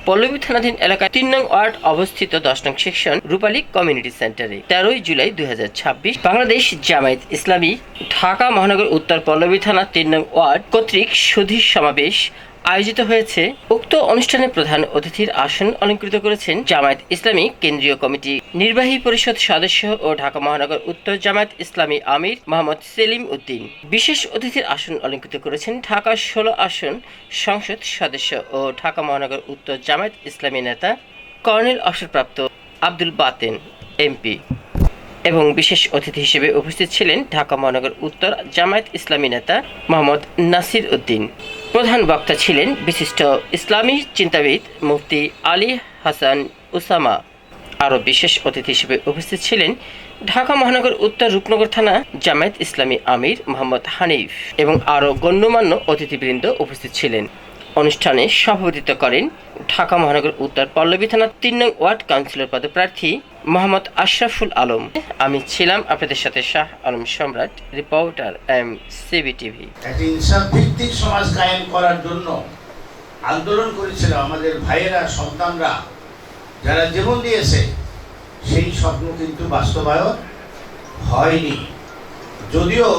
পল্লবী থানাধীন এলাকায় ৩ নং ওয়ার্ড অবস্থিত ১০ নং সেকশন রূপালী কমিউনিটি সেন্টারে ১৩ জুলাই ২০২৬ বাংলাদেশ জামায়াত ইসলামী ঢাকা মহানগর উত্তর পল্লবী থানা ৩ নং ওয়ার্ড কর্তৃক সুধী সমাবেশ আয়োজিত হয়েছে। উক্ত অনুষ্ঠানে প্রধান অতিথির আসন অলঙ্কৃত করেছেন জামায়াত ইসলামী কেন্দ্রীয় কমিটি নির্বাহী পরিষদ সদস্য ও ঢাকা মহানগর উত্তর জামায়াত ইসলামী আমির মোহাম্মদ সেলিম উদ্দিন। বিশেষ অতিথির আসন অলঙ্কৃত করেছেন ঢাকা ১৬ আসন সংসদ সদস্য ও ঢাকা মহানগর উত্তর জামায়াত ইসলামী নেতা কর্নেল অবসরপ্রাপ্ত আব্দুল বাতেন এমপি এবং বিশেষ অতিথি হিসেবে উপস্থিত ছিলেন ঢাকা মহানগর উত্তর জামায়াত ইসলামী নেতা মোহাম্মদ নাসির উদ্দিন। প্রধান বক্তা ছিলেন বিশিষ্ট ইসলামী চিন্তাবিদ মুফতি আলী হাসান উসামা। আরও বিশেষ অতিথি হিসেবে উপস্থিত ছিলেন ঢাকা মহানগর উত্তর রূপনগর থানা জামায়াত ইসলামী আমির মোহাম্মদ হানিফ এবং আরও গণ্যমান্য অতিথিবৃন্দ উপস্থিত ছিলেন। অনুষ্ঠানে সভাপতিত্ব করেন ঢাকা মহানগর উত্তর পল্লবী থানা ৩ নং ওয়ার্ড কাউন্সিলর পদপ্রার্থী মোহাম্মদ আশরাফুল আলম। আমি ছিলাম আপনাদের সাথে শাহ আলম সম্রাট, রিপোর্টার সিবিটিভি। একটি ইনসাফ ভিত্তিক সমাজ কায়েম করার জন্য আন্দোলন করেছিল আমাদের ভাইয়েরা, সন্তানরা, যারা জীবন দিয়েছে। সেই স্বপ্ন কিন্তু বাস্তবায়ন হয়নি। যদিও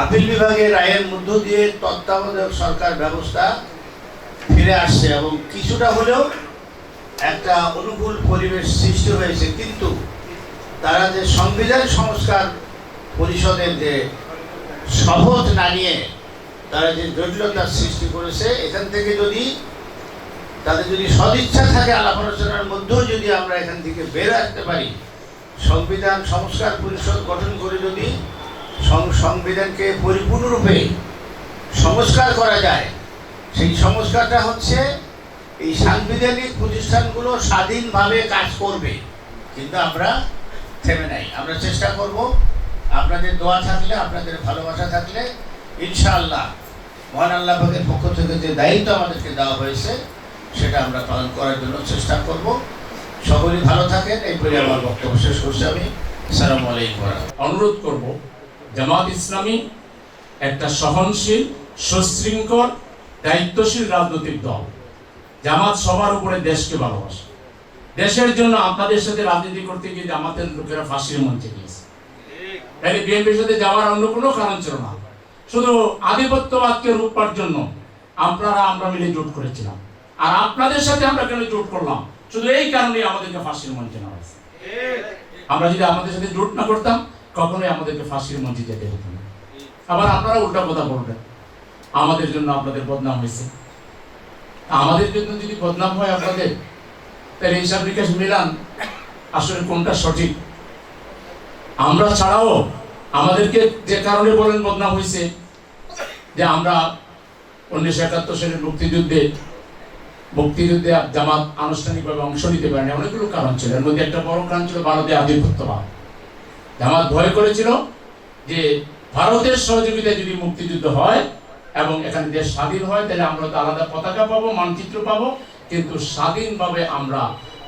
আপিল বিভাগের রায়ের মধ্য দিয়ে তত্ত্বাবধায়ক সরকার ব্যবস্থা ফিরে আসছে এবং কিছুটা হলেও একটা অনুকূল পরিবেশ সৃষ্টি হয়েছে, কিন্তু তারা যে সংবিধান সংস্কার পরিষদের যে শপথ না নিয়ে তারা যে জটিলতার সৃষ্টি করেছে, এখান থেকে যদি তাদের সদিচ্ছা থাকে আলাপ আলোচনার মধ্যেও যদি আমরা এখান থেকে বের আসতে পারি, সংবিধান সংস্কার পরিষদ গঠন করে যদি সংবিধানকে পরিপূর্ণরূপে সংস্কার করা যায়, সেই সংস্কারটা হচ্ছে এই সাংবিধানিক প্রতিষ্ঠানগুলো স্বাধীনভাবে কাজ করবে। কিন্তু আমরা থেমে নাই, আমরা চেষ্টা করব। আপনাদের দোয়া থাকলে, আপনাদের ভালোবাসা থাকলে ইনশাআল্লাহ মহান আল্লাহ পাকের পক্ষ থেকে যে দায়িত্ব আমাদেরকে দেওয়া হয়েছে সেটা আমরা পালন করার জন্য চেষ্টা করব। সকলেই ভালো থাকেন। এই বলে আমার বক্তব্য শেষ করছি আমি। আসসালামু আলাইকুম। অনুরোধ করব, জামাত ইসলামী একটা সহনশীল, সুশৃঙ্খল, দায়িত্বশীল রাজনৈতিক দল। জামাত সবার উপরে দেশকে ভালোবাসে। দেশের জন্য আপনাদের সাথে রাজনীতি করতে গিয়ে জামাতের লোকেরা ফাঁসির মঞ্চে গিয়েছে। তাই বিএনপির সাথে যাওয়ার অন্য কোনো কারণ ছিল না, শুধু আধিপত্যবাদকে রূপার জন্য আমরা মিলে জোট করেছিলাম। আর আপনাদের সাথে আমরা কেন জোট করলাম? শুধু এই কারণেই আমাদেরকে ফাঁসির মঞ্চে নেওয়া হয়েছে। আমরা যদি আমাদের সাথে জোট না করতাম, কখনোই আমাদেরকে ফাঁসির মঞ্চে যেতে হতো না। আবার আপনারা উল্টা কথা বলবেন, আমাদের জন্য আপনাদের বদনাম হয়েছে। আমাদের জন্য যদি বদনাম হয় আপনাদের, তাহলে হিসাব নিকাশ মিলান আসলে কোনটা সঠিক। আমরা ছাড়াও আমাদেরকে যে কারণে বলেন বদনাম হয়েছে, যে আমরা 1971 সালের মুক্তিযুদ্ধে জামাত আনুষ্ঠানিকভাবে অংশ নিতে পারেনি। অনেকগুলো কারণ ছিল, এর মধ্যে একটা বড় কারণ ছিল ভারতের আধিপত্যবাদ। জামাত ভয় করেছিল যে ভারতের সহযোগিতায় যদি মুক্তিযুদ্ধ হয় এবং এখানে দেশ স্বাধীন হয়, তাহলে আমরা তো আলাদা পতাকা পাবো, মানচিত্র পাবো, কিন্তু স্বাধীনভাবে আমরা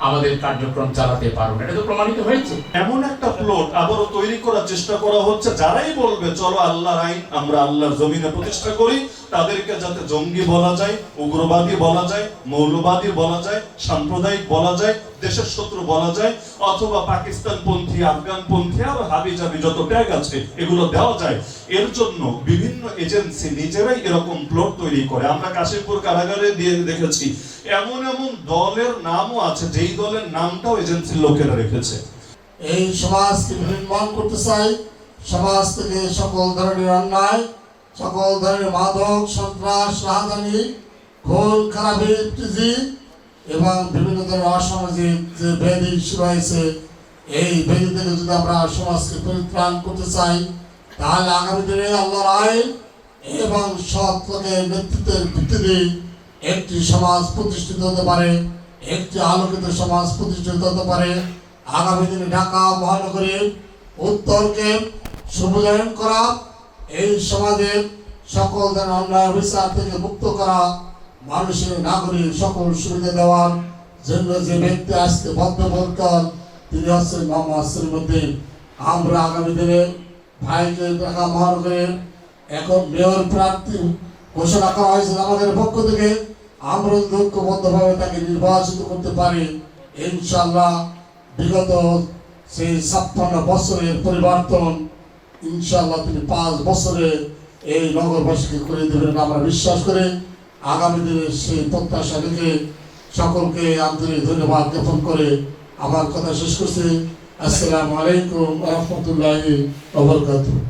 আমাদের কার্যক্রম চালাতে পারবো। এটা তো প্রমাণিত হয়েছে। এমন একটা প্লট আবারও তৈরি করার চেষ্টা করা হচ্ছে, যারাই বলবে চলো আল্লাহর আইন আমরা আল্লাহর জমিনে প্রতিষ্ঠা করি, তাদেরকে যাতে জঙ্গি বলা যায়, উগ্রবাদী বলা যায়, মৌলবাদী বলা যায়, সাম্প্রদায়িক বলা যায়, দেশের শত্রু বলা যায়, অথবা পাকিস্তান পন্থী, আফগান পন্থী আর হাবি জাবি যত ট্যাগ আছে এগুলো দেওয়া যায়। এর জন্য বিভিন্ন এজেন্সি নিজেরাই এরকম প্লট তৈরি করে। আমরা কাশিমপুর কারাগারে দিয়ে দেখেছি এমন এমন দলের নামও আছে যেই দলের নামটাও এজেন্সির লোকেরা রেখেছে। এই সমাজকে নির্মাণ করতে চাই। সমাজ থেকে সকল ধরনের অন্যায়, সকল ধরনের মাদক, সন্ত্রাস, রাজধানী, খুন খারাপি, ইফতিজি এবং বিভিন্ন ধরনের অসামাজিক যে ব্যাধি রয়েছে, এই ব্যাধি থেকে যদি আমরা সমাজকে পরিত্রাণ করতে চাই, তাহলে আগামী দিনে আল্লাহর আইন এবং সৎ লোকের নেতৃত্বের ভিত্তিতে একটি সমাজ প্রতিষ্ঠিত হতে পারে, একটি আলোকিত সমাজ প্রতিষ্ঠিত হতে পারে। আগামী দিনে ঢাকা মহানগরীর উত্তরকে সুবিধায়ন করা, এই সমাজের সকল ধরনের অন্যায় বিচার থেকে মুক্ত করা, মানুষের নাগরিক সকল সুবিধা দেওয়ার জন্য যে ব্যক্তি আজকে বদ্ধপরিকর, তিনি হচ্ছেন মোহাম্মদ সেলিম উদ্দিন। আমরা আগামী দিনে ভাইকে ঢাকা মহানগরের এখন মেয়র প্রার্থী ঘোষণা করা হয়েছে আমাদের পক্ষ থেকে। আমরা যদি ঐক্যবদ্ধভাবে তাকে নির্বাচিত করতে পারি, ইনশাআল্লাহ বিগত সেই 56 বছরের পরিবর্তন ইনশাআল্লাহ তিনি 5 বছরে এই নগরবাসীকে করে দেবেন আমরা বিশ্বাস করি। আগামী দিনে সেই প্রত্যাশা রেখে সকলকে আন্তরিক ধন্যবাদ জ্ঞাপন করে আমার কথা শেষ করছি। আসসালামু আলাইকুম ওয়া রাহমাতুল্লাহি ওয়া বারাকাতুহু।